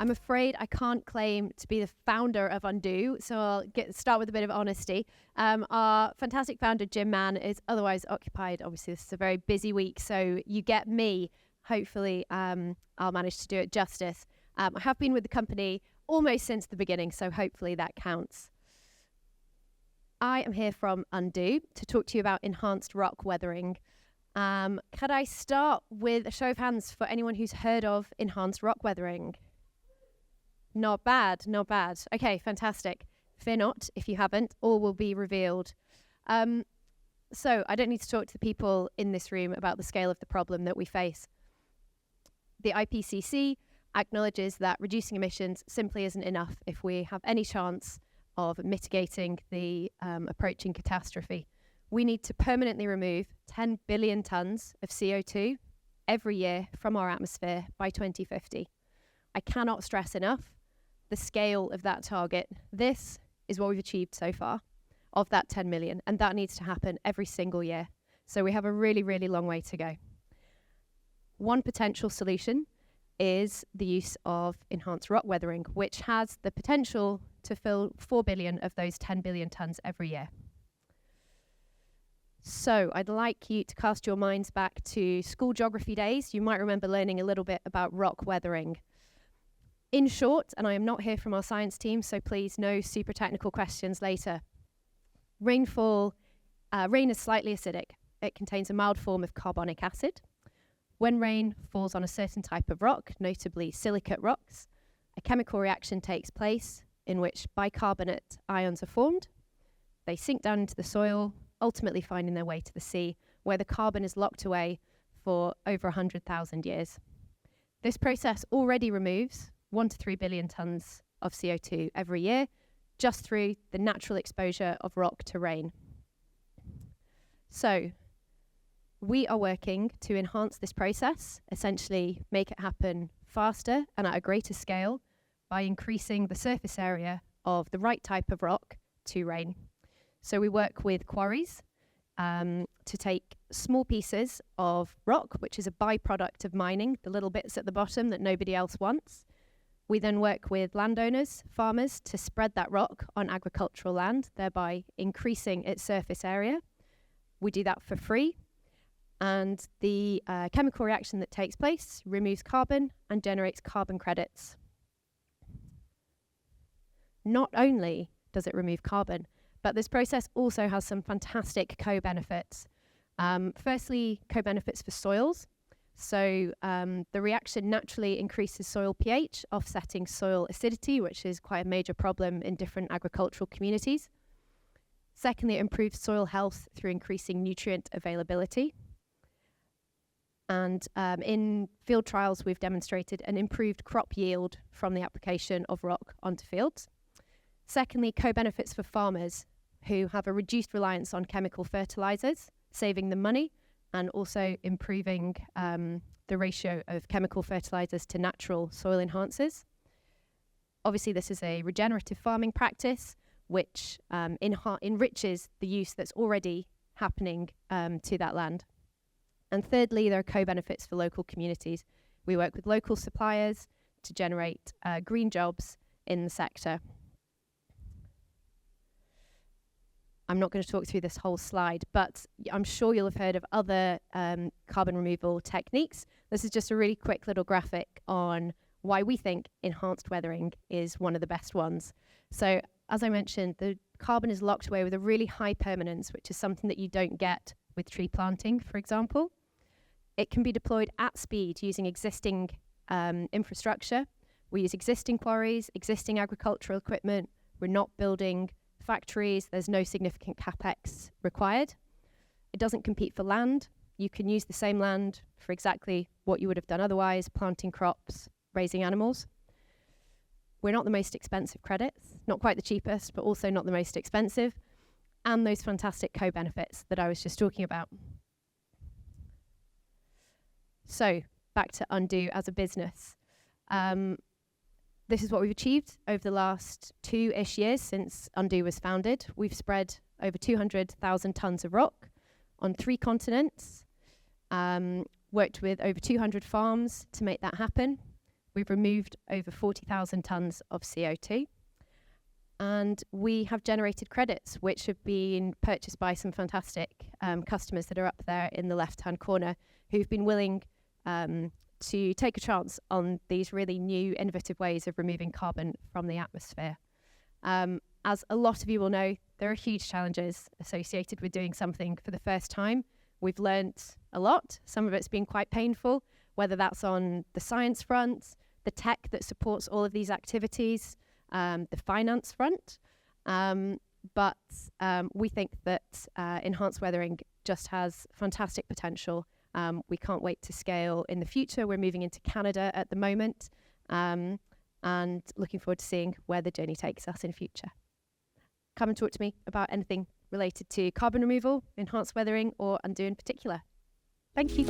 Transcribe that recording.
I'm afraid I can't claim to be the founder of Undo, so I'll start with a bit of honesty. Our fantastic founder, Jim Mann, is otherwise occupied. Obviously, this is a very busy week, so you get me. Hopefully, I'll manage to do it justice. I have been with the company almost since the beginning, so hopefully that counts. I am here from Undo to talk to you about enhanced rock weathering. Could I start with a show of hands for anyone who's heard of enhanced rock weathering? Not bad, not bad. Okay, fantastic. Fear not if you haven't, all will be revealed. So I don't need to talk to the people in this room about the scale of the problem that we face. The IPCC acknowledges that reducing emissions simply isn't enough if we have any chance of mitigating the approaching catastrophe. We need to permanently remove 10 billion tonnes of CO2 every year from our atmosphere by 2050. I cannot stress enough the scale of that target. This is what we've achieved so far of that 10 million, and that needs to happen every single year. So we have a really, really long way to go. One potential solution is the use of enhanced rock weathering, which has the potential to fill 4 billion of those 10 billion tonnes every year. So I'd like you to cast your minds back to school geography days. You might remember learning a little bit about rock weathering. In short, and I am not here from our science team, so please no super technical questions later. Rain is slightly acidic. It contains a mild form of carbonic acid. When rain falls on a certain type of rock, notably silicate rocks, a chemical reaction takes place in which bicarbonate ions are formed. They sink down into the soil, ultimately finding their way to the sea, where the carbon is locked away for over 100,000 years. This process already removes 1 to 3 billion tonnes of CO2 every year, just through the natural exposure of rock to rain. So we are working to enhance this process, essentially make it happen faster and at a greater scale by increasing the surface area of the right type of rock to rain. So we work with quarries to take small pieces of rock, which is a byproduct of mining, the little bits at the bottom that nobody else wants. We then work with landowners, farmers, to spread that rock on agricultural land, thereby increasing its surface area. We do that for free. And the chemical reaction that takes place removes carbon and generates carbon credits. Not only does it remove carbon, but this process also has some fantastic co-benefits. Firstly, co-benefits for soils. So the reaction naturally increases soil pH, offsetting soil acidity, which is quite a major problem in different agricultural communities. Secondly, it improves soil health through increasing nutrient availability. And in field trials, we've demonstrated an improved crop yield from the application of rock onto fields. Secondly, co-benefits for farmers who have a reduced reliance on chemical fertilizers, saving them money, and also improving the ratio of chemical fertilizers to natural soil enhancers. Obviously, this is a regenerative farming practice, which enriches the use that's already happening to that land. And thirdly, there are co-benefits for local communities. We work with local suppliers to generate green jobs in the sector. I'm not going to talk through this whole slide, but I'm sure you'll have heard of other carbon removal techniques. This is just a really quick little graphic on why we think enhanced weathering is one of the best ones. So, as I mentioned, the carbon is locked away with a really high permanence, which is something that you don't get with tree planting, for example. It can be deployed at speed using existing infrastructure. We use existing quarries, existing agricultural equipment. We're not building factories. There's no significant capex required. It doesn't compete for land. You can use the same land for exactly what you would have done otherwise, planting crops, raising animals. We're not the most expensive credits, not quite the cheapest, but also not the most expensive, and those fantastic co-benefits that I was just talking about. So back to Undo as a business. This is what we've achieved over the last 2-ish years since Undo was founded. We've spread over 200,000 tonnes of rock on 3 continents, worked with over 200 farms to make that happen. We've removed over 40,000 tonnes of CO2. And we have generated credits, which have been purchased by some fantastic customers that are up there in the left-hand corner, who've been willing to take a chance on these really new, innovative ways of removing carbon from the atmosphere. As a lot of you will know, there are huge challenges associated with doing something for the first time. We've learnt a lot. Some of it's been quite painful, whether that's on the science front, the tech that supports all of these activities, the finance front. But we think that enhanced weathering just has fantastic potential. We can't wait to scale in the future. We're moving into Canada at the moment, and looking forward to seeing where the journey takes us in future. Come and talk to me about anything related to carbon removal, enhanced weathering, or Undo in particular. Thank you.